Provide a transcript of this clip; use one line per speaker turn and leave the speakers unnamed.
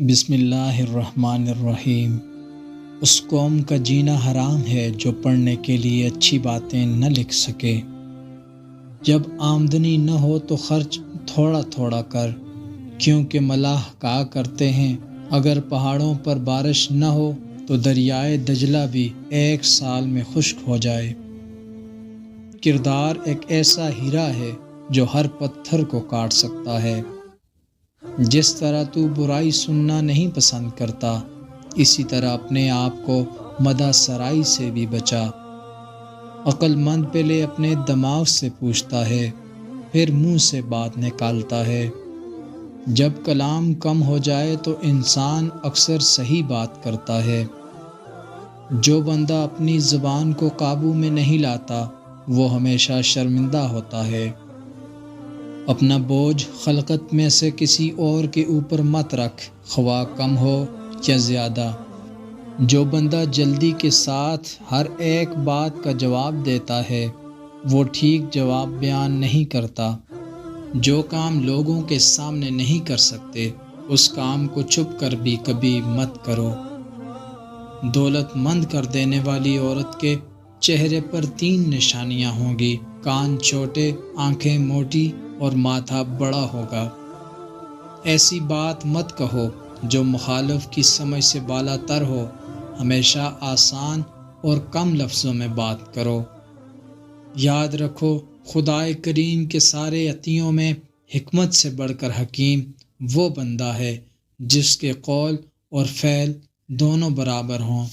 بسم اللہ الرحمن الرحیم۔ اس قوم کا جینا حرام ہے جو پڑھنے کے لیے اچھی باتیں نہ لکھ سکے۔ جب آمدنی نہ ہو تو خرچ تھوڑا تھوڑا کر، کیونکہ ملاح کہا کرتے ہیں اگر پہاڑوں پر بارش نہ ہو تو دریائے دجلہ بھی 1 سال میں خشک ہو جائے۔ کردار ایک ایسا ہیرا ہے جو ہر پتھر کو کاٹ سکتا ہے۔ جس طرح تو برائی سننا نہیں پسند کرتا، اسی طرح اپنے آپ کو مدح سرائی سے بھی بچا۔ عقل مند پہلے اپنے دماغ سے پوچھتا ہے، پھر منہ سے بات نکالتا ہے۔ جب کلام کم ہو جائے تو انسان اکثر صحیح بات کرتا ہے۔ جو بندہ اپنی زبان کو قابو میں نہیں لاتا وہ ہمیشہ شرمندہ ہوتا ہے۔ اپنا بوجھ خلقت میں سے کسی اور کے اوپر مت رکھ، خواہ کم ہو یا زیادہ۔ جو بندہ جلدی کے ساتھ ہر ایک بات کا جواب دیتا ہے وہ ٹھیک جواب بیان نہیں کرتا۔ جو کام لوگوں کے سامنے نہیں کر سکتے اس کام کو چھپ کر بھی کبھی مت کرو۔ دولت مند کر دینے والی عورت کے چہرے پر 3 نشانیاں ہوں گی: کان چھوٹے، آنکھیں موٹی اور ماتھا بڑا ہوگا۔ ایسی بات مت کہو جو مخالف کی سمجھ سے بالا تر ہو، ہمیشہ آسان اور کم لفظوں میں بات کرو۔ یاد رکھو، خدائے کریم کے سارے عطیوں میں حکمت سے بڑھ کر حکیم وہ بندہ ہے جس کے قول اور فعل دونوں برابر ہوں۔